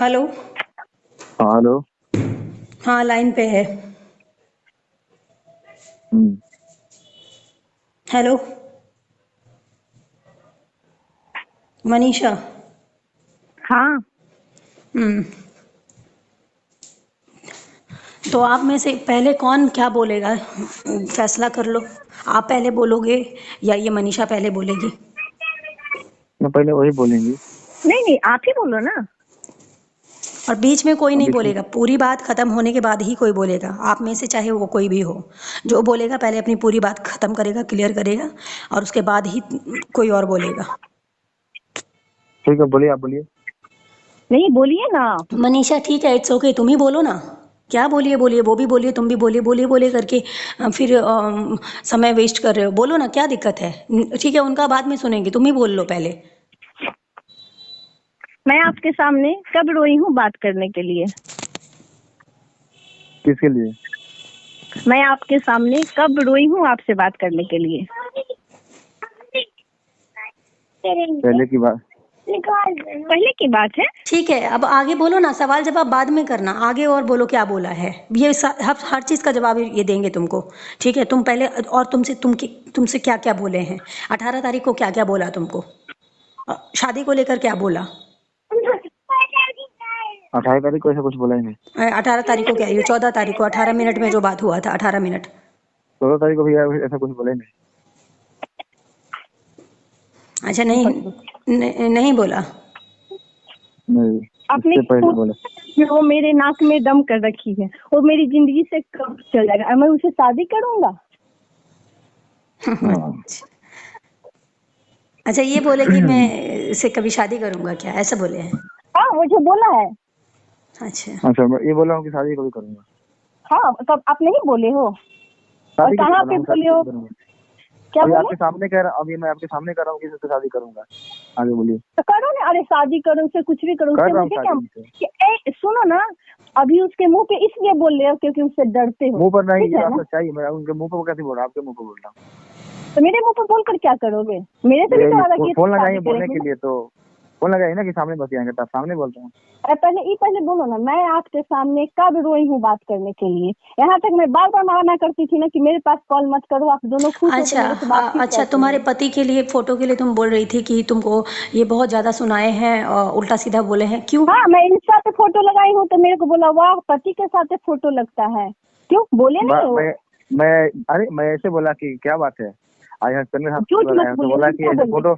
Hello. हाँ hello. हाँ, line पे है। हम्म, हेलो मनीषा। हाँ। हम्म। तो आप में से पहले कौन क्या बोलेगा, फैसला कर लो। आप पहले बोलोगे या ये मनीषा पहले बोलेगी? मैं पहले वही बोलेंगी। नहीं नहीं, आप ही बोलो ना। और बीच में कोई अब नहीं इसमें बोलेगा, पूरी बात खत्म होने के बाद ही कोई बोलेगा। आप में से चाहे वो कोई भी हो, जो बोलेगा पहले अपनी पूरी बात खत्म करेगा, क्लियर करेगा, और उसके बाद ही कोई और बोलेगा। ठीक है, बोलिए, आप बोलिए। नहीं, बोलिए ना आप। मनीषा ठीक है, इट्स ओके, तुम ही बोलो ना। क्या बोलिए बोलिए, वो भी बोलिए, तुम भी बोलिए, बोलिए बोलिए करके फिर समय वेस्ट कर रहे हो। बोलो ना, क्या दिक्कत है? ठीक है, उनका बाद में सुनेंगे, तुम ही बोल लो पहले। मैं आपके सामने कब रोई हूँ बात करने के लिए? किसके लिए? मैं आपके सामने कब रोई हूँ आपसे बात करने के लिए? पहले की बात। पहले की बात है। ठीक है, अब आगे बोलो ना, सवाल जवाब बाद में करना, आगे और बोलो क्या बोला है। ये हर चीज़ का जवाब ये देंगे तुमको। ठीक है, तुम पहले, और तुमसे क्या क्या बोले हैं? 18 तारीख को क्या क्या बोला तुमको? शादी को लेकर क्या बोला? 28 तारीख को ऐसा कुछ बोला ही नहीं। 18 तारीख को क्या, ये 14 तारीख को 18 मिनट में जो बात हुआ था, 18 मिनट। 16 तारीख को भी ऐसा कुछ बोला ही नहीं। अच्छा, नहीं बोला। नहीं, आपने इससे पहले बोला। वो मेरे नाक में दम कर रखी है, वो मेरी जिंदगी से कब चल जाएगा? मैं उसे शादी करूंगा? हाँ। अच्छा, ये बोले कि मैं इससे कभी शादी करूंगा, क्या ऐसा बोले हैं? हाँ, मुझे बोला है। अच्छा। अच्छा, मैं ये बोला हूँ कि शादी कभी करूंगा। हाँ, तब आप नहीं बोले हो? और शादी कैसे कहाँ बोला पे हूँ? बोले शादी हो? कभी करूंगा। क्या अभी बोले? आपके सामने कह रहा, अभी मैं आपके सामने कर रहा हूँ कि इससे शादी करूंगा। आगे बोलिए। तो करो ना, अरे शादी करो, उसे कुछ भी करो, कर उससे रहा हूँ मुझे क्या? शादी उनसे। सुनो ना, अभी उसके मुंह पे इसलिए बोल रहे हो क्योंकि उससे डरते हो। मुंह पर नहीं, ठीक ये है बात ना? सच्चाई है। मैं उनके मुंह पर कैसे बोल रहा हूँ? आपके मुंह पर बोल रहा हूँ। तो मेरे मुंह पर बोलकर क्या करोगे? मेरे से भी तो वादा किए थे फोन लगाइए शादी बोलने करेंगे के ना। लिए, तो फोन लगाइए ना कि सामने बतियाएंगे, तब सामने बोलते हैं। अरे पहले बोलो ना, मैं आपके सामने कब रोई हूँ बात करने के लिए? यहाँ तक मैं बार बार मना करती थी ना कि मेरे पास कॉल मत करो, आप दोनों खुश हो तो अच्छा, मेरे से बातचीत अच्छा, करते तुम्हारे हैं। पति के लिए फोटो के लिए तुम बोल रही थी कि तुमको ये बहुत ज्यादा सुनाए हैं और उल्टा सीधा बोले हैं, क्यों? हाँ, मैं इंस्टा पे फोटो लगाई हूँ तो मेरे को बोला वाह पति के साथ फोटो लगता है। क्यों बोले नहीं हो? मैं अरे मैं ऐसे बोला कि क्या बात है, आज हस्बैंड के साथ फोटो झूठ लगाया मत हूँ, तो बोलिए, बोला झूठ कि क्या ऐसे बोले? फोटो,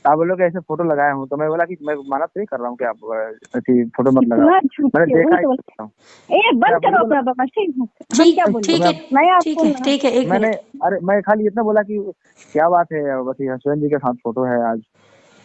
आप बोलो कि ऐसे फोटो लगाया हूँ, तो मैं बोला कि मैं मना तो नहीं कर रहा हूँ कि आप ऐसी फोटो मत लगाओ। इतना झूठ मैंने के देखा वही है। तो बंद करो अपना बकवास। ठीक है, हम ठीक क्या बोले? ठीक है। तो मैं ठीक आपको है, ठीक है, एक मैंने, मिनट। अरे मैं खाली इतना बोला कि क्या बात है, बस हस्बैंड जी के साथ फोटो है आज।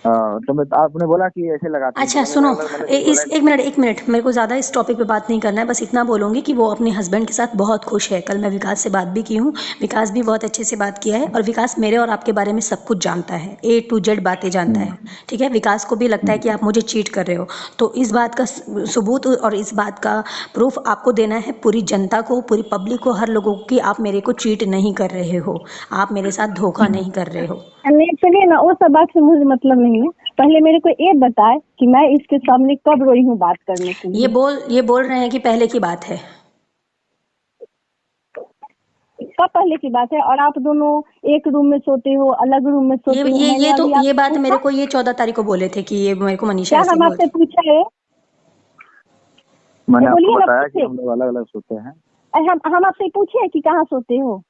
तो मैं, आपने बोला कि ऐसे लगाती हैं, तो अच्छा सुनो, मैंने कुछ बोला ही नहीं। एक मिनट, मेरे को ज़्यादा इस टॉपिक पे बात नहीं करना है, बस इतना बोलूँगी कि वो अपने हस्बैंड के साथ बहुत खुश है। कल मैं विकास से बात भी की हूँ, विकास भी बहुत अच्छे से बात किया है, और विकास मेरे और आपके बारे में सब कुछ जानता है, A to Z बातें जानता है। ठीक है, विकास को भी लगता है कि आप मुझे चीट कर रहे हो। तो इस बात का सबूत और इस बात का प्रूफ आपको देना है पूरी जनता को, पूरी पब्लिक को, हर लोगों को, कि आप मेरे को चीट नहीं कर रहे हो, आप मेरे साथ धोखा नहीं कर रहे हो। नहीं, चलिए ना, वो सब बात से मुझे मतलब नहीं है। पहले मेरे को ये बताए कि मैं इसके सामने कब रोई हूँ बात करने के लिए। ये बोल रहे हैं कि पहले की बात है। कब पहले की बात है? और आप दोनों एक रूम में सोते हो, अलग रूम में सोते हो? मैंने अभी ये आपसे बात मेरे पूछा? को ये 14 तारीख को बोले थे कि ये मेरे को मनीषा क्या ऐसे हम बोल। आपसे पूछा है? मैंने आपको बोलिए ना, बताया कि पूछे। हम लोग अलग अलग सोते हैं। हम आपसे पूछे कि कहाँ सोते हो?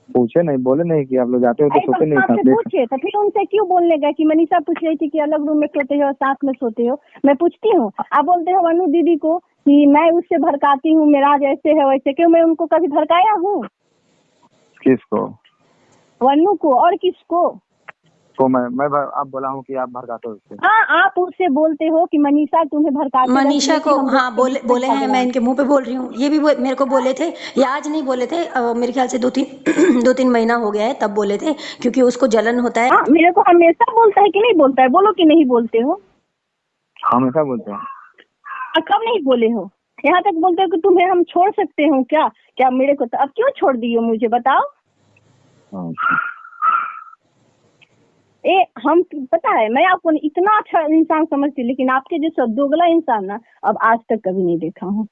पूछे नहीं, बोले नहीं कि आप लोग जाते हो तो अरे सोते तो नहीं आपसे साथ में। पूछे तो फिर उनसे क्यों बोलने गए कि मनीषा पूछ रही थी कि अलग रूम में सोते हो, साथ में सोते हो? मैं पूछती हूँ, आप बोलते हो अनु दीदी को कि मैं उससे भड़काती हूँ, मेरा जैसे है वैसे। क्यों, मैं उनको कभी भड़काया हूँ? किसको? वनु को और किसको? तो आप बोला हूँ कि आप भड़काते हो उससे। हाँ, आप उससे बोलते हो कि मनीषा तुम्हें भड़काते रहती मनीषा है कि को, हम हाँ, दोनों के बीच में बोले हैं, झगड़ा मैं है। इनके मुंह पे बोल रही हूँ, ये भी मेरे को बोले थे। ये आज नहीं बोले थे, मेरे ख्याल से 2-3 महीना हो गया है, तब बोले थे, क्योंकि उसको जलन होता है। हाँ, मेरे को हमेशा बोलता है कि नहीं बोलता है? बोलो कि नहीं बोलते हो? हमेशा बोलते हैं। कब नहीं बोले हो? यहाँ तक बोलते हो कि तुम्हें हम छोड़ सकते हो क्या? क्या मेरे को? तो अब क्यों छोड़ दियो मुझे बताओ? अच्छा। हम पता है, मैं आपको इतना अच्छा इंसान समझती, लेकिन आपके जैसा दोगला इंसान ना अब आज तक कभी नहीं देखा हूँ।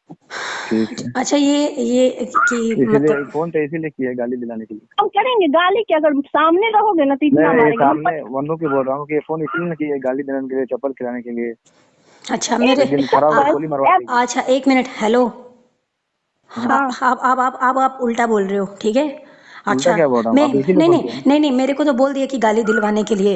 ठीक है, अच्छा ये कि इसीलिए मतलब फोन तो इसीलिए किया है, गाली दिलाने के लिए। हम करेंगे गाली की, अगर सामने रहोगे ना तो इतना मैं ये मारेंगे हम। सामने वनु की बोल रहा हूँ कि ये फोन इसलिए किया है, गाली देने के लिए, चप्पल खिलाने के लिए। अच्छा मेरे एक दिन खड़ा होकर गोली मरवा देगी। अच्छा एक मिनट, हेलो। हाँ आप उल्टा बोल रहे हो, ठीक है। उल्टा अच्छा क्या बोल रहा हूँ, मैं आप इसीलिए नहीं फोन नहीं किया है। नहीं नहीं मेरे को तो बोल दिया कि गाली दिलवाने के लिए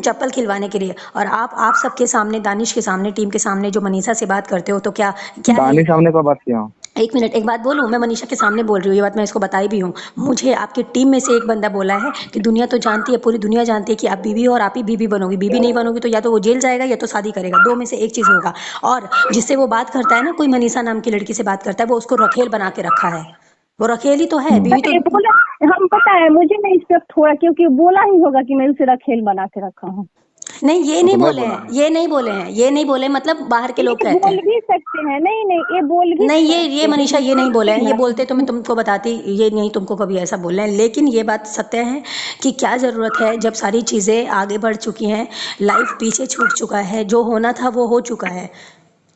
चप्पल खिलवाने के लिए, और आप सबके सामने, दानिश के सामने, टीम के सामने जो मनीषा से बात करते हो, तो क्या क्या है दानी ये? सामने को बात किया हूँ। एक मिनट, एक बात बोलूं, मैं मनीषा के सामने बोल रही हूँ, ये बात मैं इसको बताई भी हूँ। मुझे आपकी टीम में से एक बंदा बोला है कि दुनिया तो जानती है, पूरी दुनिया जानती है कि आप बीवी हो और आप ही बीवी बनोगी, बीवी नहीं बनोगी तो या तो वो जेल जाएगा या तो शादी करेगा, दो में से एक चीज होगा। और जिससे वो बात करता है ना, कोई मनीषा नाम की लड़की से बात करता है, वो उसको रखेल बना के रखा है। वो रखेल ही तो है, बीवी पता तो है बोला, हम पता है मुझे नहीं इस पे थोड़ा, क्योंकि बोला ही होगा कि मैं उसे रखेल बना के रखा हूँ। नहीं, ये वो नहीं तो मैं बोले बोला हैं, हूँ। ये नहीं बोले हैं, ये नहीं बोले, मतलब बाहर के लोग ये कहते बोल हैं। भी सकते हैं, नहीं नहीं ये बोल भी नहीं, सकते ये हैं, मनीषा ये नहीं बोले हैं, ये बोलते तो मैं लेकिन तुमको बताती, ये नहीं तुमको कभी ऐसा बोल रहे हैं, लेकिन ये बात सत्य है कि क्या ज़रूरत है जब सारी चीज़ें आगे बढ़ चुकी हैं, लाइफ पीछे छूट चुका है, जो होना था वो हो चुका है,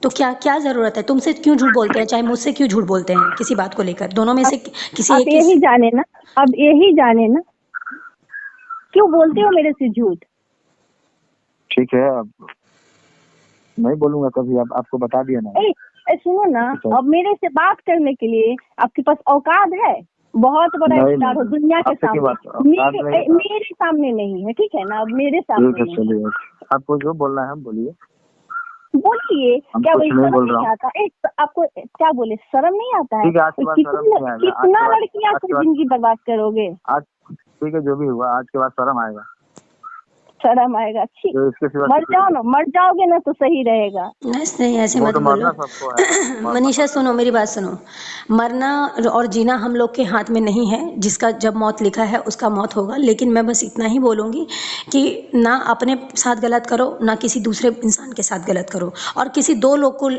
तो क्या क्या ज़रूरत है? तुमसे क्यों झूठ बोलते हैं, चाहे मुझसे क्यों झूठ बोलते हैं किसी बात को लेकर, दोनों में से किसी आप एक यही जाने ना, अब यही जाने ना क्यों बोलते हो मेरे से झूठ। ठीक है, अब नहीं बोलूंगा कभी, अब आपको बता दिया ना। सुनो ना, अब मेरे से बात करने के लिए आपके पास औकात है, बहुत बड़ा नहीं, स्टार हो नहीं, दुनिया के आपसे की बात, सामने, औकात नहीं है। मेरे सामने नहीं है, ठीक है ना, अब मेरे ठीक सामने है, नहीं है। चलिए, आपको जो बोलना है हम बोलिए। बोलिए, हम क्या कुछ बोले, नहीं शर्म बोल रहा नहीं हूँ। आता? आपको क्या बोले, शर्म नहीं आता है? ठीक है, आज के बाद शर्म नहीं आएगा, आज कितना के बाद, लड़कियां आज को के बाद, जिंदगी बर्बाद करोगे। आज ठीक है, जो भी हुआ आज के बाद शर्म आएगा। शर्म आएगा? अच्छी तो इसके सिवा मर जाओ ना, मर जाओगे ना तो सही रहेगा। नहीं ऐसे वो मत तो बोलो। मरना सबको है, मरना मनीषा सबको सुनो, मेरी बात सुनो। मरना और जीना हम लोग के हाथ में नहीं है, जिसका जब मौत लिखा है उसका मौत होगा, लेकिन मैं बस इतना ही बोलूँगी कि ना अपने साथ गलत करो, ना किसी दूसरे इंसान के साथ गलत करो, और किसी दो लोग को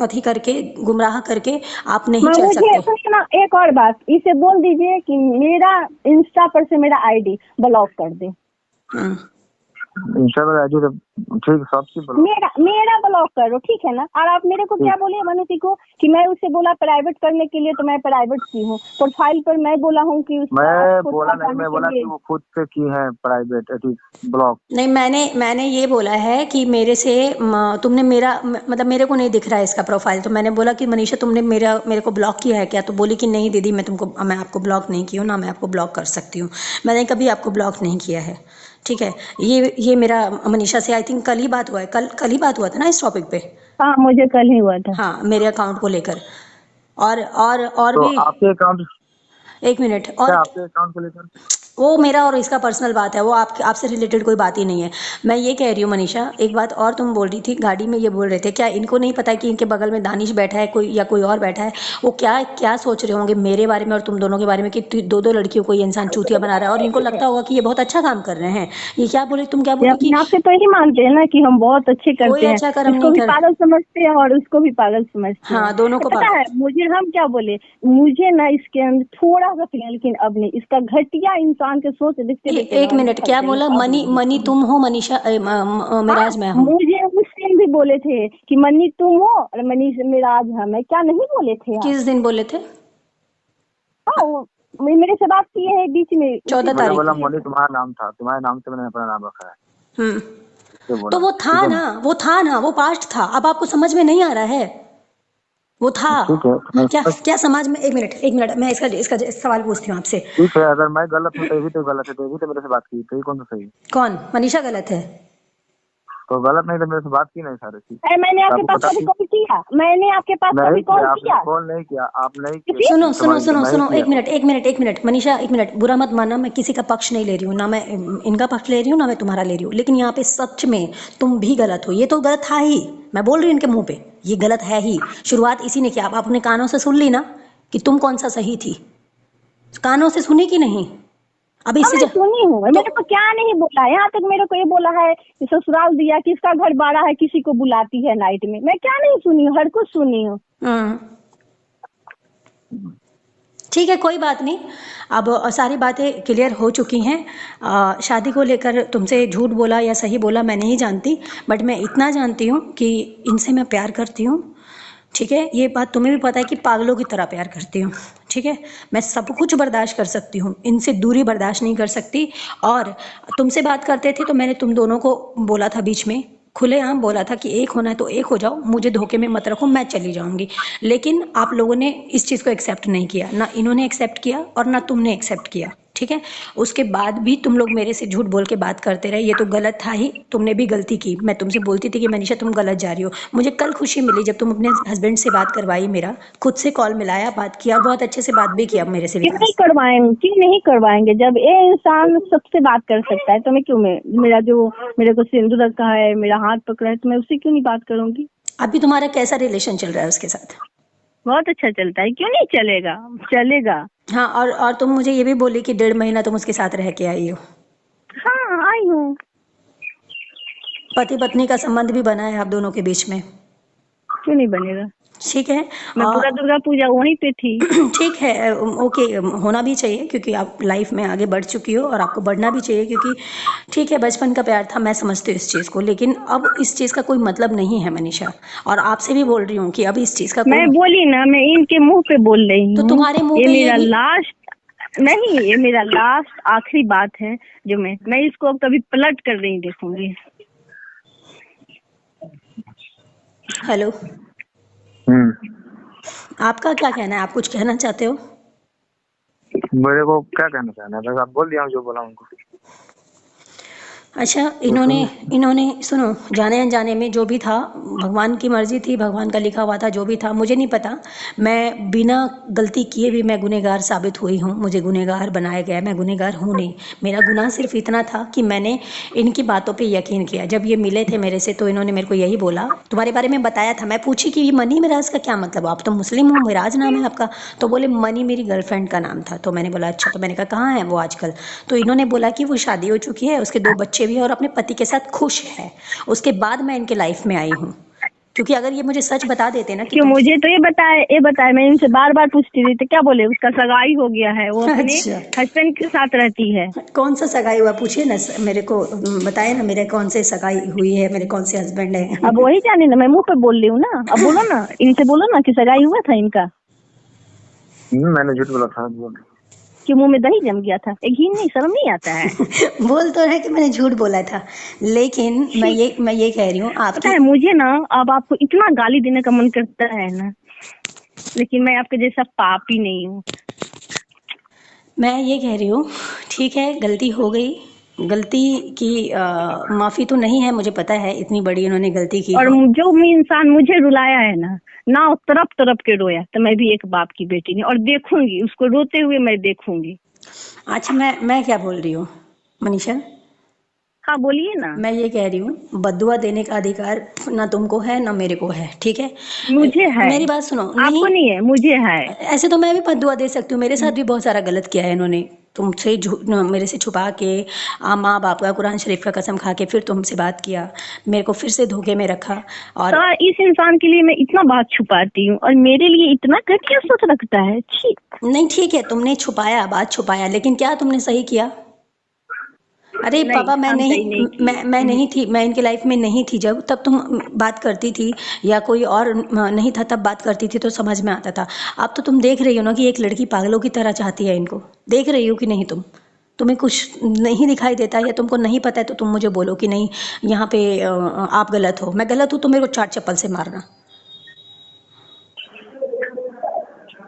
अथी करके, गुमराह करके आप नहीं चल मुझे सकते। सुनिए ना, एक और बात, इसे बोल दीजिए कि मेरा इंस्टा पर से मेरा आईडी ब्लॉक कर दे। हम्म। इंशाल्लाह राजू, ठीक, सबसे बोलो। मेरा ब्लॉक करो, ठीक है ना। और आप मेरे को क्या बोले मनुति को कि मैं उसे बोला प्राइवेट करने के लिए, तो मैं प्राइवेट की हूँ, प्रोफाइल पर मैं बोला हूँ कि मैं बोला नहीं, मैं बोला कि वो खुद से की है प्राइवेट ब्लॉग। नहीं, मैंने ये बोला है कि मेरे से तुमने मेरा मतलब मेरे को नहीं दिख रहा है इसका प्रोफाइल, तो मैंने बोला कि मनीषा तुमने मेरे को ब्लॉक किया है क्या, तो बोली कि नहीं दीदी, मैं आपको ब्लॉक नहीं की हूँ, ना मैं आपको ब्लॉक कर सकती हूँ, मैंने कभी आपको ब्लॉक नहीं किया है, ठीक है। ये मेरा मनीषा से आई थिंक कल ही बात हुआ है, कल ही बात हुआ था ना इस टॉपिक पे। हाँ मुझे कल ही हुआ था। हाँ, मेरे अकाउंट को लेकर। और तो भी आपके अकाउंट, एक मिनट, और क्या आपके अकाउंट को लेकर? वो मेरा और इसका पर्सनल बात है, वो आपसे रिलेटेड कोई बात ही नहीं है। मैं ये कह रही हूँ मनीषा, एक बात और तुम बोल रही थी गाड़ी में, ये बोल रहे थे क्या इनको नहीं पता कि इनके बगल में दानिश बैठा है कोई, या कोई और बैठा है, वो क्या क्या सोच रहे होंगे मेरे बारे में और तुम दोनों के बारे में कि दो दो लड़कियों को ये इंसान चूतिया बना रहा है, और इनको लगता होगा कि ये बहुत अच्छा काम कर रहे हैं। ये क्या बोले, तुम क्या ये बोली अपने कि आप से तो ही मानते हैं ना कि हम बहुत अच्छे कोई करते हैं, अच्छा कर्म इसको नहीं भी कर। पागल समझते हैं और उसको भी पागल समझते हैं। हाँ, दोनों को पता है मुझे, हम क्या बोले, मुझे ना इसके अंदर थोड़ा सा फील, लेकिन अब नहीं, इसका घटिया इंसान के सोच देखते देखते एक मिनट, क्या बोला? मनी तुम हो, मनीषा मिराज मैं हूँ। मुझे उस दिन भी बोले थे कि मनी तुम हो और मनी मिराज हम है, क्या नहीं बोले थे आप? किस दिन बोले थे? हाँ मेरे से बात की है बीच में, 14 मैंने तारीख बोला को। मोनी तुम्हारा नाम था, तुम्हारे नाम से मैंने अपना नाम रखा है, तो वो था ना, वो था ना, वो पास्ट था, अब आपको समझ में नहीं आ रहा है, वो था। ठीक है, क्या क्या समाज में, एक मिनट मैं इसका सवाल पूछती हूँ आपसे। ठीक है, अगर मैं गलत हूँ तो ये भी तो गलत है, तो ये भी तो मेरे से बात की, तो ये कौन सा सही? कौन? मनीषा गलत है? तो गलत नहीं तो मेरे से बात की नहीं सारे चीज। मैंने आपके पास कभी कॉल किया? मैंने आपके पास कभी कॉल किया? कॉल नहीं किया, आप नहीं किया। सुनो एक मिनट मनीषा, एक मिनट, बुरा मत मानना, मैं किसी का पक्ष नहीं ले रही हूँ, ना मैं इनका पक्ष ले रही हूँ, ना मैं तुम्हारा ले रही हूँ, लेकिन यहाँ पे सच में तुम भी गलत हो, ये तो गलत था ही, मैं बोल रही हूँ इनके मुंह पे, ये गलत है ही, शुरुआत इसी ने किया। आप अपने कानों से सुन ली ना कि तुम कौन सा सही थी, कानों से सुनी कि नहीं? अभी मैं सुनी हूँ, मेरे को क्या नहीं बोला, यहाँ तक मेरे को ये बोला है कि ससुराल दिया, किसका घर बाड़ा है, किसी को बुलाती है नाइट में, मैं क्या नहीं सुनी हूँ, हर कुछ सुनी हूँ। ठीक है, कोई बात नहीं। अब सारी बातें क्लियर हो चुकी हैं। शादी को लेकर तुमसे झूठ बोला या सही बोला मैं नहीं जानती, बट मैं इतना जानती हूँ कि इनसे मैं प्यार करती हूँ। ठीक है, ये बात तुम्हें भी पता है कि पागलों की तरह प्यार करती हूँ। ठीक है, मैं सब कुछ बर्दाश्त कर सकती हूँ, इनसे दूरी बर्दाश्त नहीं कर सकती। और तुमसे बात करते थे तो मैंने तुम दोनों को बोला था, बीच में खुलेआम बोला था कि एक होना है तो एक हो जाओ, मुझे धोखे में मत रखो, मैं चली जाऊंगी। लेकिन आप लोगों ने इस चीज़ को एक्सेप्ट नहीं किया, ना इन्होंने एक्सेप्ट किया और ना तुमने एक्सेप्ट किया। ठीक है, उसके बाद भी तुम लोग मेरे से झूठ बोल के बात करते रहे, ये तो गलत था ही, तुमने भी गलती की। मैं तुमसे बोलती थी कि मनीषा तुम गलत जा रही हो। मुझे कल खुशी मिली जब तुम अपने हस्बैंड से बात करवाई, मेरा खुद से कॉल मिलाया, बात किया, बहुत अच्छे से बात भी किया मेरे से क्यों नहीं विकास। करवाएंगे, क्यों नहीं करवाएंगे? जब ये इंसान सबसे बात कर सकता है तो मैं क्यों, मेरा जो मेरे को सिंदूर रखा है, मेरा हाथ पकड़ा है, तो मैं उससे क्यों नहीं बात करूंगी? अभी तुम्हारा कैसा रिलेशन चल रहा है उसके साथ? बहुत अच्छा चलता है, क्यों नहीं चलेगा, चलेगा। हाँ, और तुम मुझे ये भी बोली कि 1.5 महीना तुम उसके साथ रह के आई हो। हाँ आई हूँ। पति पत्नी का संबंध भी बना है आप दोनों के बीच में। क्यों नहीं बनेगा? ठीक है। मैं पूरा दुर्गा पूजा वहीं पे थी। ठीक है, ओके, होना भी चाहिए क्योंकि आप लाइफ में आगे बढ़ चुकी हो और आपको बढ़ना भी चाहिए, क्योंकि ठीक है बचपन का प्यार था, मैं समझती हूँ इस चीज़ को, लेकिन अब इस चीज़ का कोई मतलब नहीं है मनीषा। और आपसे भी बोल रही हूँ कि अब इस चीज़ का मैं कोई, बोली ना, मैं इनके मुंह पे बोल रही तो हूँ। तुम्हारे मुंह ये पे मेरा यही, लास्ट नहीं, ये मेरा लास्ट आखिरी बात है जो मैं इसको अब कभी पलट कर नहीं देखूंगी। हेलो, हम्म। आपका क्या कहना है? आप कुछ कहना चाहते हो? मेरे को क्या कहना चाहना है, बस आप बोल दिया जो बोला उनको। अच्छा, तो इन्होंने सुनो, जाने अनजाने में जो भी था, भगवान की मर्जी थी, भगवान का लिखा हुआ था, जो भी था मुझे नहीं पता। मैं बिना गलती किए भी मैं गुनहगार साबित हुई हूँ, मुझे गुनहगार बनाया गया, मैं गुनहगार हूँ नहीं। मेरा गुनाह सिर्फ इतना था कि मैंने इनकी बातों पे यकीन किया। जब ये मिले थे मेरे से तो इन्होंने मेरे को यही बोला, तुम्हारे बारे में बताया था। मैं पूछी कि ये मनी मिराज का क्या मतलब, आप तो मुस्लिम हो, मिराज नाम है आपका। तो बोले मनी मेरी गर्लफ्रेंड का नाम था। तो मैंने बोला अच्छा, तो मैंने कहा कहाँ है वो आजकल? तो इन्होंने बोला कि वो शादी हो चुकी है, उसके 2 बच्चे भी हैं और अपने पति के साथ खुश है। उसके बाद मैं इनके लाइफ में आई हूँ, क्योंकि अगर ये मुझे सच बता देते ना कि क्यों? तुम, मुझे तो ये बताए, मैं इनसे बार बार पूछती रही, तो क्या बोले उसका सगाई हो गया है, वो अपने अच्छा, हस्बैंड के साथ रहती है। कौन सा सगाई हुआ पूछिए ना, मेरे को बताए ना, मेरे कौन से सगाई हुई है, मेरे कौन से हस्बैंड है। अब वही जाने ना, मैं मुंह पे बोल रही हूँ ना। अब बोलो ना, इनसे बोलो ना कि सगाई हुआ था इनका। मैंने झूठ बोला था, कि मुंह में दही जम गया था? एक घी नहीं, शर्म नहीं आता है? बोल तो है कि मैंने झूठ बोला था, लेकिन मैं ये कह रही हूँ पता आपकी, है मुझे ना, अब आपको इतना गाली देने का मन करता है ना, लेकिन मैं आपके जैसा पापी नहीं हूँ। मैं ये कह रही हूँ, ठीक है गलती हो गई, गलती की माफ़ी तो नहीं है, मुझे पता है इतनी बड़ी इन्होंने गलती की और है। जो इंसान मुझे रुलाया है ना वो तरफ तरफ के रोया, तो मैं भी एक बाप की बेटी नहीं, और देखूंगी उसको रोते हुए, मैं देखूंगी। अच्छा, मैं क्या बोल रही हूँ मनीषा? हाँ बोलिए ना। मैं ये कह रही हूँ, बद्दुआ देने का अधिकार ना तुमको है ना मेरे को है, ठीक है? मुझे है, मेरी बात सुनो, आपको नहीं, नहीं है, मुझे है। ऐसे तो मैं भी बद्दुआ दे सकती हूँ, मेरे साथ भी बहुत सारा गलत किया है इन्होंने, तुमसे मेरे से छुपा के, माँ बाप का कुरान शरीफ का कसम खा के फिर तुमसे बात किया, मेरे को फिर से धोखे में रखा। और तो इस इंसान के लिए मैं इतना बात छुपाती हूँ और मेरे लिए इतना घटिया सोच रखता है, छी। नहीं ठीक है, तुमने छुपाया, बात छुपाया, लेकिन क्या तुमने सही किया? अरे नहीं, पापा, मैं हम सही नहीं, नहीं किए। मैं नहीं थी, मैं इनके लाइफ में नहीं थी जब, तब तुम बात करती थी, या कोई और नहीं था तब बात करती थी तो समझ में आता था। अब तो तुम देख रही हो ना कि एक लड़की पागलों की तरह चाहती है इनको, देख रही हो कि नहीं तुम? तुम्हें कुछ नहीं दिखाई देता या तुमको नहीं पता है तो तुम मुझे बोलो कि नहीं यहाँ पे आप गलत हो, मैं गलत हूँ तो मेरे को 4 चप्पल से मारना।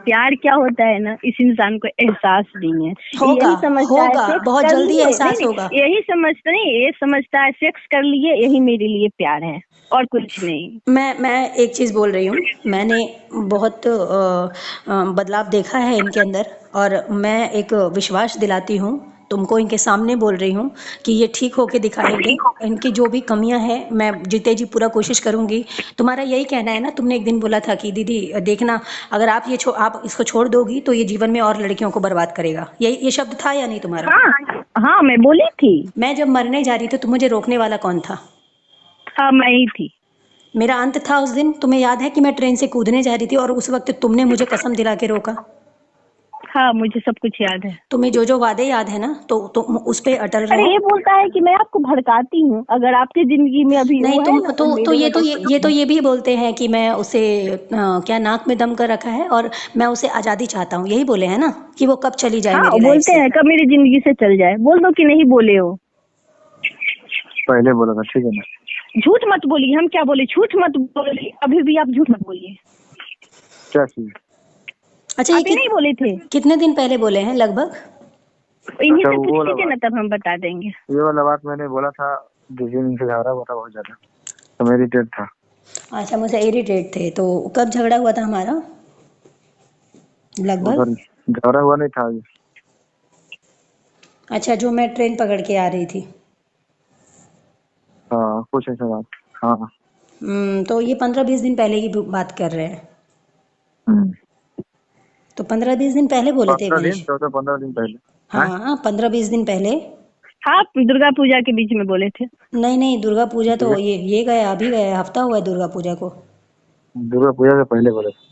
प्यार क्या होता है ना, इस इंसान को एहसास नहीं है। होगा, यही समझता है होगा, सेक्स बहुत कर जल्दी लिए, एहसास नहीं होगा। यही समझता नहीं, ये समझता है सेक्स कर लिए यही मेरे लिए प्यार है, और कुछ नहीं। मैं एक चीज़ बोल रही हूँ, मैंने बहुत बदलाव देखा है इनके अंदर, और मैं एक विश्वास दिलाती हूँ तुमको, इनके सामने बोल रही हूँ कि ये ठीक होके दिखाएंगे। इनकी जो भी कमियां हैं मैं जीते जी पूरा कोशिश करूँगी। तुम्हारा यही कहना है ना, तुमने एक दिन बोला था कि दीदी देखना, अगर आप आप इसको छोड़ दोगी तो ये जीवन में और लड़कियों को बर्बाद करेगा, ये शब्द था या नहीं तुम्हारा? हाँ हाँ, मैं बोली थी। मैं जब मरने जा रही थी तो मुझे रोकने वाला कौन था? हाँ मैं ही थी। मेरा अंत था उस दिन, तुम्हें याद है कि मैं ट्रेन से कूदने जा रही थी और उस वक्त तुमने मुझे कसम दिला के रोका। हाँ, मुझे सब कुछ याद है। तुम्हें जो वादे याद है ना, तो उस पे अटल अरे रहो। ये बोलता है कि मैं आपको भड़काती हूँ, अगर आपकी जिंदगी में अभी नहीं वो है तुम ना, तो वो मेरे वजह से ये तो है। ये भी बोलते हैं कि मैं उसे क्या नाक में दम कर रखा है और मैं उसे आज़ादी चाहता हूँ, यही बोले हैं ना कि वो कब चली जाए हाँ, मेरी लाइफ बोलते से। हैं कब मेरी जिंदगी से चल जाए। बोल दो कि नहीं बोले हो। पहले बोला था, ठीक है ना। झूठ मत बोलिए, हम क्या बोले, झूठ मत बोलिए, अभी भी आप झूठ मत बोलिए। क्या चीज? अच्छा ये अभी नहीं बोले थे, कितने दिन पहले बोले हैं लगभग? इन्हीं अच्छा से वो पूछ वाला लीजिए ना, बात, तब हम बता देंगे। ये वाला बात मैंने बोला था जिस दिन इनसे झगड़ा हुआ था बहुत ज्यादा, तो मेरी डेट था। अच्छा मुझे इरिटेट थे, तो कब झगड़ा हुआ था हमारा लगभग? उधर झगड़ा हुआ नहीं था अभी। अच्छा जो मैं ट्रेन पकड़ के आ रही थी। हाँ कुछ ऐसा बात। हाँ। तो ये 15-20 दिन पहले की बात कर रहे हैं। हम्म। तो 15-20 दिन पहले बोले थे 15 दिन, मनीष। 14-15 दिन पहले। हैं? हाँ 15-20 दिन पहले। हाँ, दुर्गा पूजा के बीच में बोले थे। नहीं नहीं, दुर्गा पूजा तो ये गया, अभी गया, हफ्ता हुआ है दुर्गा पूजा को। दुर्गा पूजा से पहले बोले थे।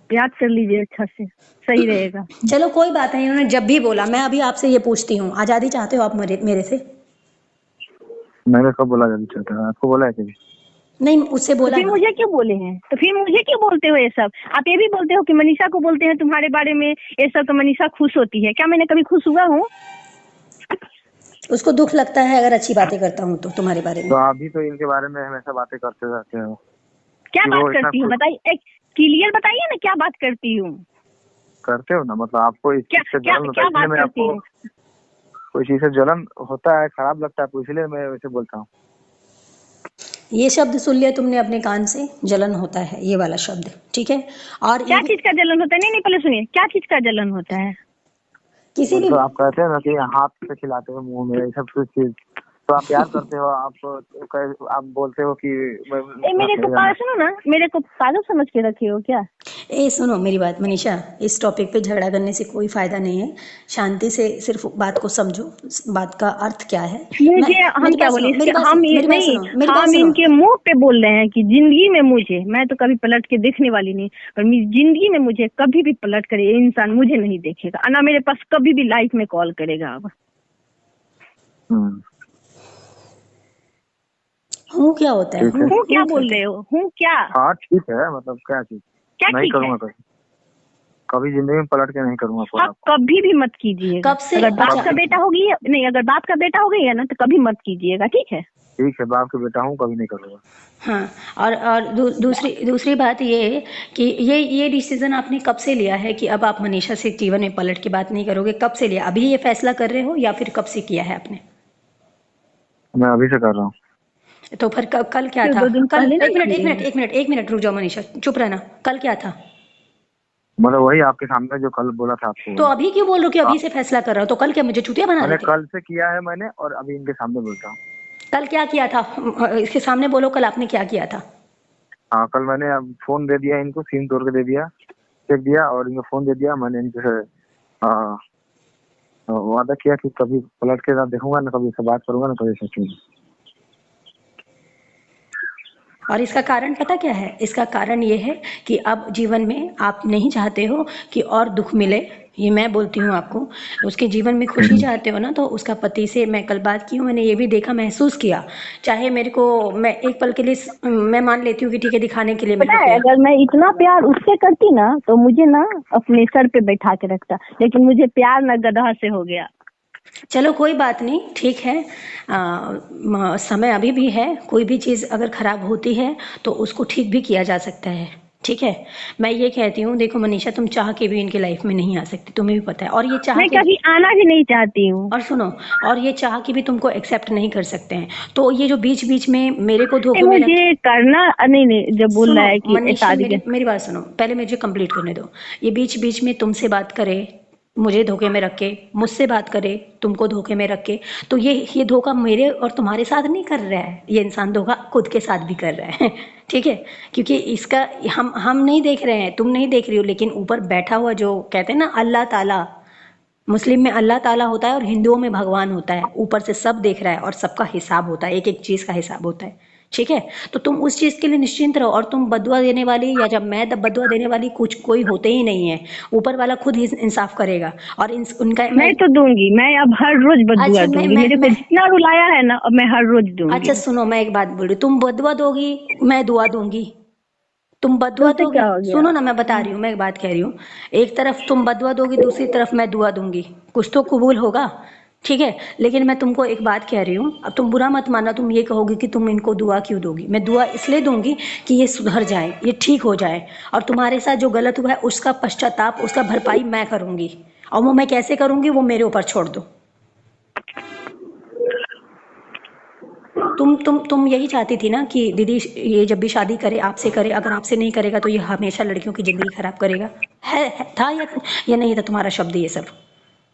याद कर लीजिए अच्छा से, सही रहेगा। चलो कोई बात नहीं, उन्होंने जब भी बोला, मैं अभी आपसे ये पूछती हूँ, आज़ादी चाहते हो आप मेरे से? मैंने कब बोला जल्दी चाहता है? आपको बोला है कभी? नहीं उससे तो बोला फिर ना। मुझे क्यों बोले हैं, तो फिर मुझे क्यों बोलते हो ये सब? आप ये भी बोलते हो कि मनीषा को बोलते हैं तुम्हारे बारे में ये सब, तो मनीषा खुश होती है क्या? मैंने कभी खुश हुआ हूँ? उसको दुख लगता है अगर अच्छी बातें करता हूँ तो तुम्हारे बारे में। तो आप भी तो इनके बारे में हमेशा बातें करते रहते हो। क्या कि बात वो इतना करती हूँ बताइए, एक क्लियर बताइए ना, क्या बात करती हूँ? करते हो ना, मतलब आपको इस क्या चीज से क्या जलन होता क्या है, इसलिए बात मैं करती आपको हूँ? कोई चीज से जलन होता है, खराब लगता है आपको, इसलिए मैं वैसे बोलता हूँ। ये शब्द सुन लिया तुमने अपने कान से, जलन होता है ये वाला शब्द, ठीक है? और क्या चीज का जलन होता है? नहीं नहीं, पहले सुनिए, क्या चीज का जलन होता है? किसी भी मतलब आप कहते हैं ना कि हाथ से खिलाते हो मुंह में, ये सब कुछ चीज तो आप प्यार करते हो, आप बोलते हो कि मेरे को पागल, सुनो ना, मेरे को पागल समझ के रखे हो क्या? सुनो मेरी बात मनीषा, इस टॉपिक पे झगड़ा करने से कोई फायदा नहीं है। शांति से सिर्फ बात को समझो, बात का अर्थ क्या है। मुझे, हम मेरी क्या बात बोले सुनो, इसके, हम मेरी बात नहीं, सुनो, मेरी बात हम सुनो। इनके मुंह पे बोल रहे हैं कि जिंदगी में मुझे, मैं तो कभी पलट के देखने वाली नहीं, पर जिंदगी में मुझे कभी भी पलट करे ये इंसान मुझे नहीं देखेगा, और ना मेरे पास कभी भी लाइफ में कॉल करेगा। अब हूँ क्या होता है? ठीक है। हूँ क्या हूँ बोल रहे हो? हूँ क्या? हाँ ठीक है, मतलब क्या चीज? क्या नहीं ठीक है? करूंगा कभी, कभी जिंदगी में पलट के नहीं करूंगा कॉल आप आपको। कभी भी मत कीजिएगा। कब से? अगर बाप अच्छा का बेटा होगी, नहीं, अगर बाप का बेटा हो गई है ना, तो कभी मत कीजिएगा, ठीक है? ठीक है, बाप के बेटा हूँ, कभी नहीं करूंगा। हाँ, और दूसरी बात ये है कि ये डिसीजन आपने कब से लिया है कि अब आप मनीषा से जीवन में पलट के बात नहीं करोगे? कब से लिया? अभी ये फैसला कर रहे हो या फिर कब से किया है आपने? मैं अभी से कर रहा हूँ। तो फिर कल क्या फिर था? 2 दिन कल पहले ना एक मिनट रुक जाओ मनीषा, चुप रहना। कल क्या था? मतलब वही आपके सामने जो कल बोला था आपको। तो अभी क्यों बोल रहे हो कि अभी से फैसला कर रहा हो? तो कल क्या मुझे चुतिया बना मैंने रहे थे? कल से किया है मैंने, और अभी इनके सामने बोलता हूँ। कल क्या किया था? इसके सामने बोलो, कल आपने क्या किया था? हाँ कल मैंने अब फोन दे दिया इनको, सिम तोड़ के दे दिया, चेक दिया, और इनको फोन दे दिया। मैंने इनसे वादा किया कि कभी पलट के ना देखूंगा, ना कभी से बात करूंगा, ना कभी सोचूंगा। और इसका कारण पता क्या है? इसका कारण ये है कि अब जीवन में आप नहीं चाहते हो कि और दुख मिले। ये मैं बोलती हूँ आपको, उसके जीवन में खुशी चाहते हो ना, तो उसका पति से मैं कल बात की हूँ, मैंने ये भी देखा, महसूस किया। चाहे मेरे को, मैं एक पल के लिए मैं मान लेती हूँ कि ठीक है, दिखाने के लिए मेरे पता को है, किया। अगर मैं इतना प्यार उससे करती ना, तो मुझे ना अपने सर पे बैठा के रखता, लेकिन मुझे प्यार ना गधा से हो गया। चलो कोई बात नहीं, ठीक है। समय अभी भी है, कोई भी चीज़ अगर खराब होती है तो उसको ठीक भी किया जा सकता है, ठीक है? मैं ये कहती हूँ, देखो मनीषा, तुम चाह के भी इनकी लाइफ में नहीं आ सकती, तुम्हें भी पता है। और ये चाह मैं के, कभी आना भी नहीं चाहती हूँ। और सुनो, और ये चाह के भी तुमको एक्सेप्ट नहीं कर सकते हैं। तो ये जो बीच बीच में मेरे को धोखे में मुझे करना नहीं नहीं, जब बोल सुनो रहा है कि मनीषा, शादी के, मेरी बात सुनो, पहले मुझे कंप्लीट करने दो। ये बीच बीच में तुमसे बात करे, मुझे धोखे में रख के, मुझसे बात करे, तुमको धोखे में रख के, तो ये धोखा मेरे और तुम्हारे साथ नहीं कर रहा है, ये इंसान धोखा खुद के साथ भी कर रहा है ठीक है? क्योंकि इसका हम नहीं देख रहे हैं, तुम नहीं देख रही हो, लेकिन ऊपर बैठा हुआ जो कहते हैं ना अल्लाह ताला, मुस्लिम में अल्लाह ताला होता है और हिंदुओं में भगवान होता है, ऊपर से सब देख रहा है और सबका हिसाब होता है, एक एक चीज़ का हिसाब होता है, ठीक है, तो तुम उस चीज के लिए निश्चिंत रहो, और तुम बदुआ देने वाली या जब मैं बदुआ देने वाली कुछ कोई होते ही नहीं है, ऊपर वाला खुद ही इंसाफ करेगा। और उनका मैं तो दूंगी, मैं अब हर रोज बदुआ अच्छा दूंगी, मेरे को जितना रुलाया है ना अब मैं हर रोज दूंगी। अच्छा सुनो, मैं एक बात बोल रही हूँ, तुम बदुआ दोगी, मैं दुआ दूंगी। तुम बदुआ तुमसे दोगी, क्या हो गया? सुनो ना, मैं बता रही हूँ, मैं एक बात कह रही हूँ, एक तरफ तुम बदुआ दोगी, दूसरी तरफ मैं दुआ दूंगी, कुछ तो कबूल होगा, ठीक है। लेकिन मैं तुमको एक बात कह रही हूँ, अब तुम बुरा मत मानना, तुम ये कहोगे कि तुम इनको दुआ क्यों दोगी। मैं दुआ इसलिए दूंगी कि ये सुधर जाए, ये ठीक हो जाए, और तुम्हारे साथ जो गलत हुआ है उसका पश्चाताप, उसका भरपाई मैं करूंगी, और वो मैं कैसे करूंगी वो मेरे ऊपर छोड़ दो। तुम यही चाहती थी ना कि दीदी ये जब भी शादी करे आपसे करे, अगर आपसे नहीं करेगा तो ये हमेशा लड़कियों की जिंदगी खराब करेगा, है था या नहीं था तुम्हारा शब्द ये सब?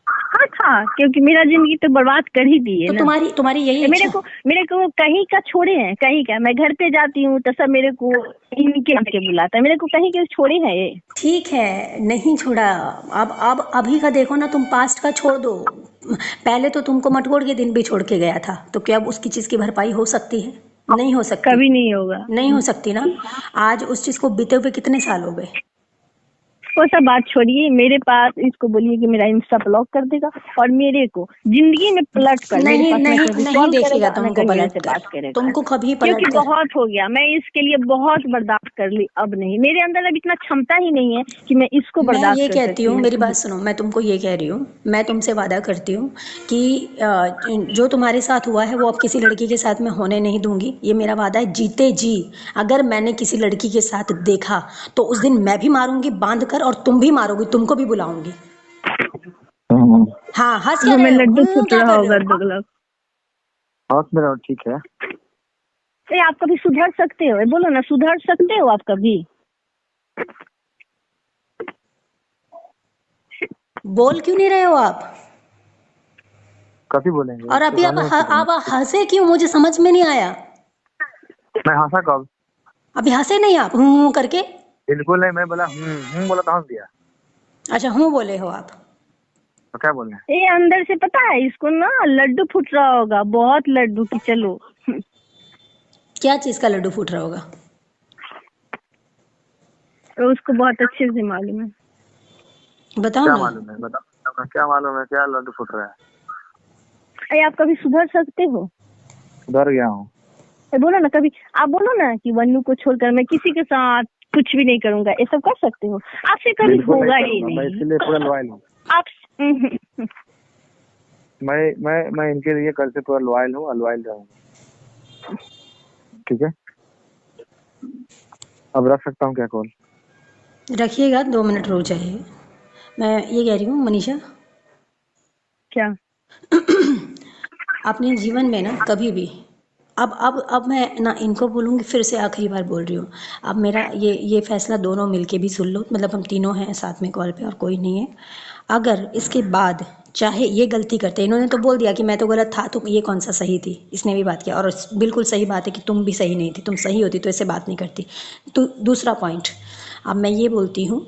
हाँ था, क्योंकि मेरा जिंदगी तो बर्बाद कर ही दी है तो ना। तुम्हारी यही मेरे को कहीं का छोड़े हैं, कहीं का मैं घर पे जाती हूँ तो सब मेरे को इनके नाम के बुलाता है, मेरे को कहीं के छोड़े हैं ये। ठीक है, नहीं छोड़ा, अब अभी का देखो ना, तुम पास्ट का छोड़ दो, पहले तो तुमको मटकोड़ के दिन भी छोड़ के गया था, तो क्या अब उसकी चीज की भरपाई हो सकती है? नहीं हो सकती, कभी नहीं होगा, नहीं हो सकती ना। आज उस चीज को बीते हुए कितने साल हो गए? वो सब बात छोड़िए, मेरे पास इसको बोलिए कि मेरा इंस्टा ब्लॉक कर देगा, और मेरे को जिंदगी में पलट कर नहीं मेरे पास नहीं देखेगा तुमको कहीं पलट ऐसे बात कर, करेगा, तुमको कभी पलट क्योंकि कर। बहुत हो गया, मैं इसके लिए बहुत बर्दाश्त कर ली, अब नहीं, मेरे अंदर अब इतना क्षमता ही नहीं है कि मैं इसको मैं बर्दाश्त ये कर कहती सकती हूँ, हूँ। मेरी बात सुनो, मैं तुमको ये कह रही हूँ, मैं तुमसे वादा करती हूँ कि जो तुम्हारे साथ हुआ है वो अब किसी लड़की के साथ मैं होने नहीं दूंगी, ये मेरा वादा है जीते जी। अगर मैंने किसी लड़की के साथ देखा तो उस दिन मैं भी मारूंगी बांध कर, और तुम भी मारोगी, तुमको भी बुलाऊंगी। हाँ, हंस क्या वो मैं रहे हो, लड्डू फूट क्या रहा कर होगा रहे हो? दुगला। हाँ मेरा ठीक है। आप कभी सुधर सकते हो, बोलो ना, सुधर सकते हो आप कभी? बोल क्यों नहीं रहे हो आप? कभी बोलेंगे? और अभी आप हंसे क्यों, मुझे समझ में नहीं आया। मैं हंसा कब? अभी हंसे नहीं आप, करके? बिल्कुल नहीं, मैं बोला बोला तो हंस दिया। अच्छा, हूँ बोले हो आप? तो क्या बोले? ये अंदर से पता है इसको ना, लड्डू फूट रहा होगा, बहुत लड्डू की। चलो, क्या चीज का लड्डू फूट रहा होगा? तो उसको बहुत अच्छे से मालूम है। बताओ क्या ना। मालूम है? बताओ क्या मालूम है, क्या लड्डू फूट रहा है? आप कभी सुधर सकते हो? डर गया हूँ। बोलो ना कभी, आप बोलो ना कि वन्नू को छोड़कर मैं किसी के साथ कुछ भी नहीं करूंगा, ये सब कर सकते हो? आपसे कभी होगा ही नहीं। मैं इसलिए पूरा लॉयल हूँ। आप मैं इनके लिए कल से पूरा लॉयल हूँ, लॉयल रहूंगा। ठीक है, अब रख सकता हूँ क्या कॉल? रखिएगा, 2 मिनट रुक जाइए। मैं ये कह रही हूँ मनीषा, क्या? अपने जीवन में ना कभी भी, अब मैं ना इनको बोलूँगी, फिर से आखिरी बार बोल रही हूँ, अब मेरा ये फैसला दोनों मिलके भी सुन लो, मतलब हम तीनों हैं साथ में कॉल पे और कोई नहीं है। अगर इसके बाद चाहे ये गलती करते, इन्होंने तो बोल दिया कि मैं तो गलत था, तुम ये कौन सा सही थी, इसने भी बात किया, और बिल्कुल सही बात है कि तुम भी सही नहीं थी, तुम सही होती तो ऐसे बात नहीं करती। तो दूसरा पॉइंट, अब मैं ये बोलती हूँ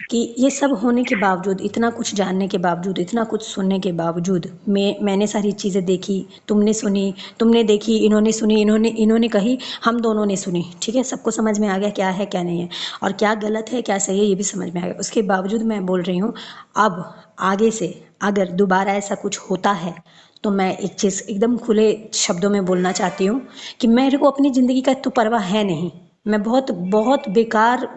कि ये सब होने के बावजूद, इतना कुछ जानने के बावजूद, इतना कुछ सुनने के बावजूद, मैंने सारी चीज़ें देखी, तुमने सुनी, तुमने देखी, इन्होंने सुनी, इन्होंने कही, हम दोनों ने सुनी, ठीक है, सबको समझ में आ गया क्या है क्या नहीं है, और क्या गलत है क्या सही है ये भी समझ में आ गया। उसके बावजूद मैं बोल रही हूँ, अब आगे से अगर दोबारा ऐसा कुछ होता है तो मैं एक चीज़ एकदम खुले शब्दों में बोलना चाहती हूँ कि मेरे को अपनी ज़िंदगी का तो परवाह है नहीं, मैं बहुत बहुत बेकार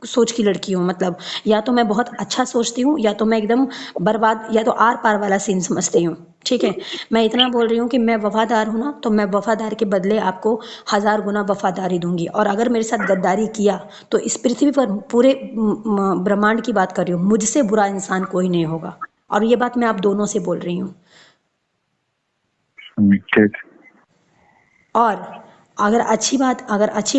सोच की लड़की हूँ, मतलब या तो मैं बहुत अच्छा सोचती हूँ या तो मैं एकदम बर्बाद, या तो आर पार वाला सीन समझती हूँ, ठीक है। मैं इतना बोल रही हूँ कि मैं वफादार हूँ ना, तो मैं वफादार के बदले आपको 1000 गुना वफादारी दूंगी, और अगर मेरे साथ गद्दारी किया तो इस पृथ्वी पर पूरे ब्रह्मांड की बात कर रही हूँ, मुझसे बुरा इंसान कोई नहीं होगा, और ये बात मैं आप दोनों से बोल रही हूँ। ठीक। और अगर अच्छी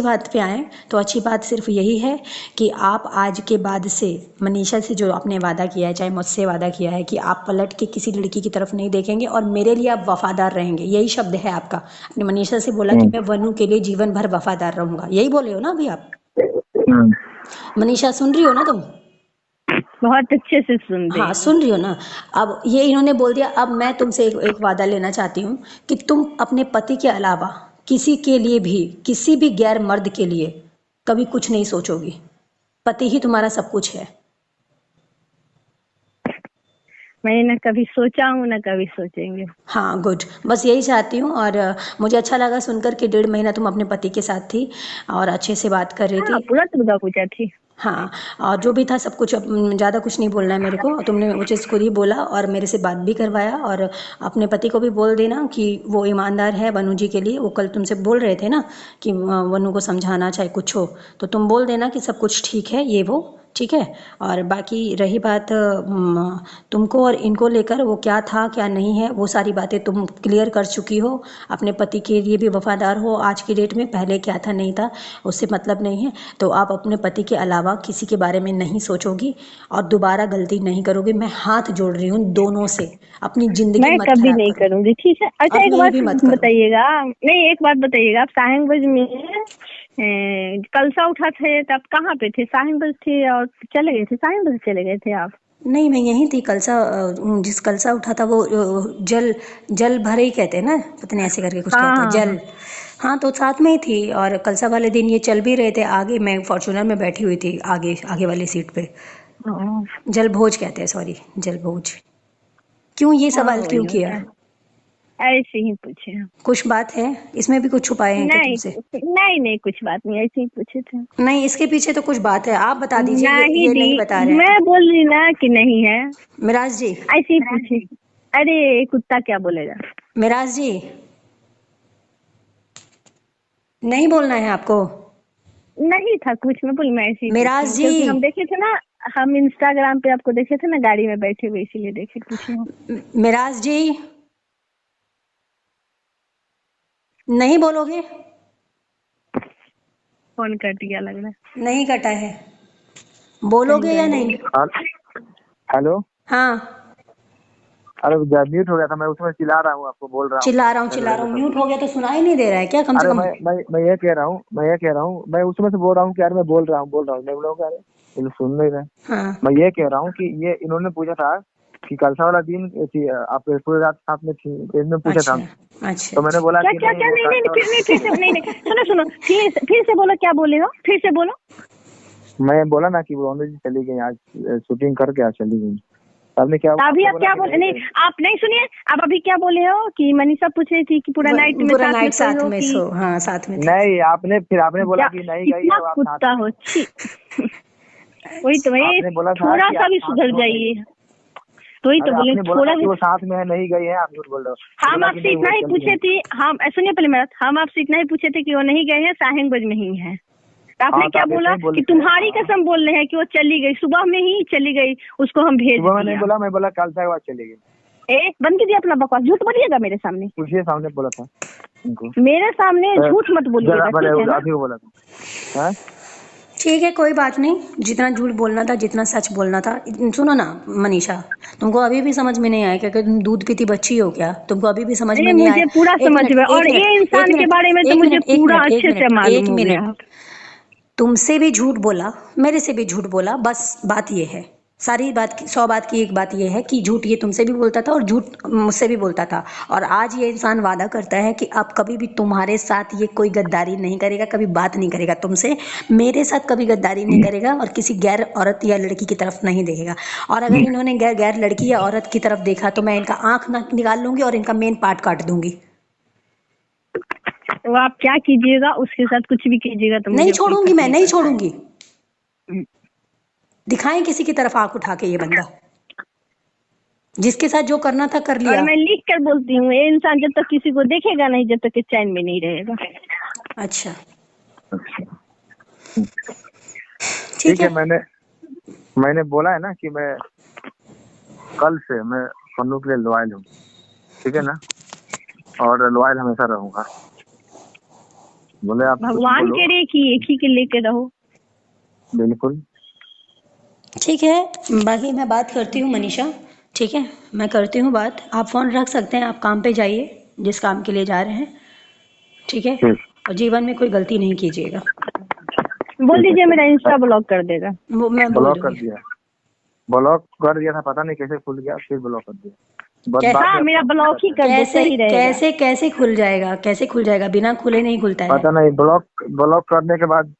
बात पे आए तो अच्छी बात सिर्फ यही है कि आप आज के बाद से मनीषा से जो आपने वादा किया है, चाहे मुझसे वादा किया है, कि आप पलट के किसी लड़की की तरफ नहीं देखेंगे और मेरे लिए आप वफादार रहेंगे, यही शब्द है आपका। आपने मनीषा से बोला कि मैं वनु के लिए जीवन भर वफादार रहूंगा, यही बोले हो ना अभी आप? मनीषा सुन रही हो ना तुम? बहुत अच्छे से सुन रही हाँ, सुन रही हो ना? अब ये इन्होंने बोल दिया, अब मैं तुमसे एक वादा लेना चाहती हूँ कि तुम अपने पति के अलावा किसी के लिए भी, किसी भी गैर मर्द के लिए कभी कुछ नहीं सोचोगी। पति ही तुम्हारा सब कुछ है। मैंने न कभी सोचा हूँ न कभी सोचेंगे। हाँ गुड, बस यही चाहती हूँ। और मुझे अच्छा लगा सुनकर कि 1.5 महीना तुम अपने पति के साथ थी और अच्छे से बात कर रही हाँ, थी। पूरा दुर्गा पूजा थी। हाँ, और जो भी था सब कुछ, ज़्यादा कुछ नहीं बोलना है मेरे को। तुमने वो चीज़ खुद ही बोला और मेरे से बात भी करवाया। और अपने पति को भी बोल देना कि वो ईमानदार है वनु जी के लिए। वो कल तुमसे बोल रहे थे ना कि वनु को समझाना चाहे कुछ हो, तो तुम बोल देना कि सब कुछ ठीक है, ये वो ठीक है। और बाकी रही बात तुमको और इनको लेकर, वो क्या था क्या नहीं है, वो सारी बातें तुम क्लियर कर चुकी हो। अपने पति के लिए भी वफादार हो आज की डेट में, पहले क्या था नहीं था उससे मतलब नहीं है। तो आप अपने पति के अलावा किसी के बारे में नहीं सोचोगी और दोबारा गलती नहीं करोगी। मैं हाथ जोड़ रही हूँ दोनों से, अपनी जिंदगी मैं मत कभी खराब नहीं करो, करूंगी, ठीक है। अच्छा एक अपनी बात भी मत करो। बताइएगा, नहीं एक बात बताइएगा, आप साहिबगंज में कलसा उठा थे तब कहाँ पे थे? साहिबगंज थे और चले गए थे, साहिबगंज चले गए थे आप? नहीं, मैं यहीं थी। कलसा जिस कलसा उठा था वो जल जल भरे ही कहते हैं ना, पता नहीं ऐसे करके कुछ हाँ कहते हैं हाँ जल। हाँ, तो साथ में ही थी। और कलसा वाले दिन ये चल भी रहे थे आगे, मैं फॉर्च्यूनर में बैठी हुई थी आगे आगे वाली सीट पे। हाँ। जल भोज कहते हैं, सॉरी जल भोज। क्यों ये हाँ, सवाल क्यों वही किया? होता है। ऐसे ही पूछे हम। कुछ बात है इसमें भी? कुछ छुपाए हैं क्या नहीं तुमसे? नहीं नहीं, कुछ बात नहीं, ऐसे ही पूछे थे। नहीं, इसके पीछे तो कुछ बात है, आप बता दीजिए। नहीं ये दी, नहीं बता रहे हैं मैं बोल रही ना कि नहीं है, मिराज जी। ऐसे ही पूछे। अरे कुत्ता क्या बोलेगा? मिराज जी, नहीं बोलना है आपको? नहीं था कुछ, मैं बोली, मैं ऐसे ही पूछी मिराज हूँ, जी, क्योंकि हम देखे थे ना, हम इंस्टाग्राम पे आपको देखे थे ना गाड़ी में बैठे हुए, इसीलिए देखे पूछे हूँ। मिराज जी, नहीं बोलोगे? फोन कट गया लग रहा है। नहीं कटा है, बोलोगे या नहीं? हेलो। हाँ, अरे म्यूट हो गया था, मैं उसमें चिल्ला रहा हूँ, आपको बोल रहा हूँ। चिल्ला रहा हूँ। म्यूट हो गया तो सुनाई नहीं दे रहा है क्या कम से अरे कम? मैं ये कह रहा हूँ, मैं उसमें से बोल रहा हूँ कि यार मैं बोल रहा हूँ, मैं लोग अरे ये लोग सुन नहीं रहे। हाँ, मैं ये कह रहा हूँ कि ये इन्होंने पूछा था कि कलसा वाला दिन आप पूरी रात साथ में थी, इन्होंने पूछा था। अच्छा अच्छा। तो मैंने बोला क्या कि क्या क्या? नहीं नहीं, फिर से नहीं नहीं, सुनो सुनो, फिर से बोलो, क्या बोले हो? फिर से बोलो। मैं बोला ना कि वो ऑनर जी चली गई आज, शूटिंग करके आज चली गई। आपने क्या अभी आप क्या बोले? नहीं आप नहीं सुनिए, आप अभी क्या बोले हो कि मनीषा पूछ रही थी कि पूरा नाइट में पूरा साथ में नाइट सोई साथ हो में कि? सो, हाँ साथ में थे। नहीं, आपने बोला कि नहीं गई कितना है, आप कुत्ता साथ हो, में। छी। वही तो, वही आपने बोला था थोड़ा कि सा आप भी साथ सुधर में हो गई। जाइए। तो वही तो अरे बोले, आपने बोला थोड़ा था कि भी। वो साथ में है, नहीं गई है, आप झूठ बोल रहे हो। हम बोला कि आपसे नहीं, इतना वो ही चली पूछे गई। थे, हम सुनिए पहले मेरा, हम आपसे इतना ही पूछे थे कि वो नहीं गए हैं, साहिबगंज में ही है। तो आपने हाँ, तो क्या आप ऐसे बोला ही बोले कि थे। तुम्हारी कसम बोल रहे हैं कि वो चली गई, सुबह में ही चली गई, उसको हम भेज सुबह में नहीं दिया। बोला, मैं बोला कल से बाद चली गई। बंद कीजिए अपना बकवास, झूठ बोलिएगा मेरे सामने। पूछिए, सामने बोला था उनको। मेरे सामने झूठ मत बोलिएगा, ठीक है ना? अभी वो बोला था। हाँ? ठीक है, कोई बात नहीं। जितना झूठ बोलना था, जितना सच बोलना था। सुनो ना मनीषा, तुमको अभी भी समझ में नहीं आया क्या कि तुम दूध पीती बच्ची हो क्या? तुमको अभी भी समझ में नहीं, नहीं आया? मुझे पूरा एक समझ मिनट, में, एक और मिनट, ये एक इंसान के मिनट, बारे में तो एक मुझे मिनट, एक पूरा मिनट, एक अच्छे से मिनट, मालूम एक हो गया। मिनट। तुमसे भी झूठ बोला, मेरे से भी झूठ बोला, बस बात ये है। सारी बात की 100 बात की एक बात ये है कि झूठ ये तुमसे भी बोलता था और झूठ मुझसे भी बोलता था। और आज ये इंसान वादा करता है कि अब कभी भी तुम्हारे साथ ये कोई गद्दारी नहीं करेगा, कभी बात नहीं करेगा तुमसे, मेरे साथ कभी गद्दारी नहीं करेगा और किसी गैर औरत या लड़की की तरफ नहीं देखेगा। और अगर इन्होंने गैर लड़की या औरत की तरफ देखा तो मैं इनका आंख निकाल लूंगी और इनका मेन पार्ट काट दूंगी। तो आप क्या कीजिएगा, उसके साथ कुछ भी कीजिएगा तो नहीं मुझे कोई छोड़ूंगी, फर्क मैं नहीं नहीं पड़ता है। छोड़ूंगी। दिखाएं किसी की तरफ आंख उठा के, ये बंदा जिसके साथ जो करना था कर और लिया। मैं लिख कर बोलती हूँ, ये इंसान जब तक किसी को देखेगा नहीं, जब तक कि चैन में नहीं रहेगा। अच्छा ठीक है। मैंने बोला है ना कि मैं कल से मैं पन्नू के लिए लॉयल हूँ, ठीक है ना, और लॉयल हमेशा रहूंगा। बोले आप भगवान के लिए कि एक ही के लेके रहो। बिल्कुल ठीक है, बाकी मैं बात करती हूँ मनीषा, ठीक है, मैं करती हूँ बात। आप फ़ोन रख सकते हैं, आप काम पे जाइए जिस काम के लिए जा रहे हैं, ठीक है। और जीवन में कोई गलती नहीं कीजिएगा। बोल दीजिए मेरा इंस्टा ब्लॉक कर देगा। वो मैं बोल ब्लॉक कर दूंगी। दिया, ब्लॉक कर दिया था, पता नहीं कैसे खुल गया, फिर ब्लॉक कर दिया। हाँ मेरा ब्लॉक ही कर दो, कैसे सही रहेगा। कैसे कैसे खुल जाएगा? कैसे खुल जाएगा? बिना खुले नहीं खुलता है। पता नहीं, ब्लॉक करने के बाद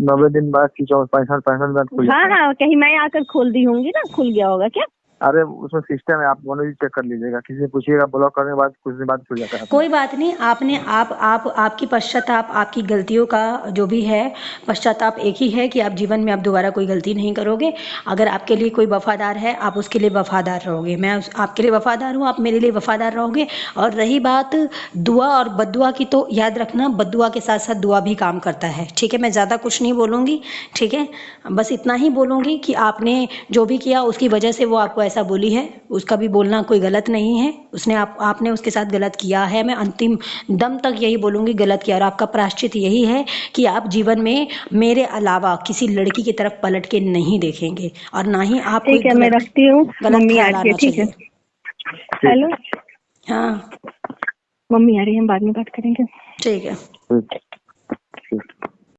90 दिन बाद की 65 दिन बाद खुल जाता है। हाँ कहीं मैं आकर खोल दी होंगी ना, खुल गया होगा क्या? अरे उसमें सिस्टम है, आप दोनों ही चेक कर लीजिएगा, किसी से पूछिएगा, ब्लॉक करने के बाद कुछ दिन बाद खुल जाता है। कोई बात नहीं, आपने आपकी पश्चाताप, आपकी गलतियों का जो भी है पश्चाताप एक ही है कि आप जीवन में आप दोबारा कोई गलती नहीं करोगे। अगर आपके लिए कोई वफादार है, आप उसके लिए वफादार रहोगे। मैं आपके लिए वफादार हूँ, आप मेरे लिए वफादार रहोगे। और रही बात दुआ और बद्दुआ की, तो याद रखना बद्दुआ के साथ साथ दुआ भी काम करता है। ठीक है, मैं ज़्यादा कुछ नहीं बोलूँगी। ठीक है, बस इतना ही बोलूँगी कि आपने जो भी किया उसकी वजह से वो आपको ऐसा बोली है, उसका भी बोलना कोई गलत नहीं है। उसने आपने उसके साथ गलत किया है, मैं अंतिम दम तक यही बोलूँगी गलत किया। और आपका प्रायश्चित यही है कि आप जीवन में मेरे अलावा किसी लड़की की तरफ पलट के नहीं देखेंगे और ना ही आप ठीक है, मैं रखती हूँ, मम्मी आ रही है। ठीक है, हेलो, हाँ मम्मी आ रही है, हम बाद में बात करेंगे। ठीक है। ठीक।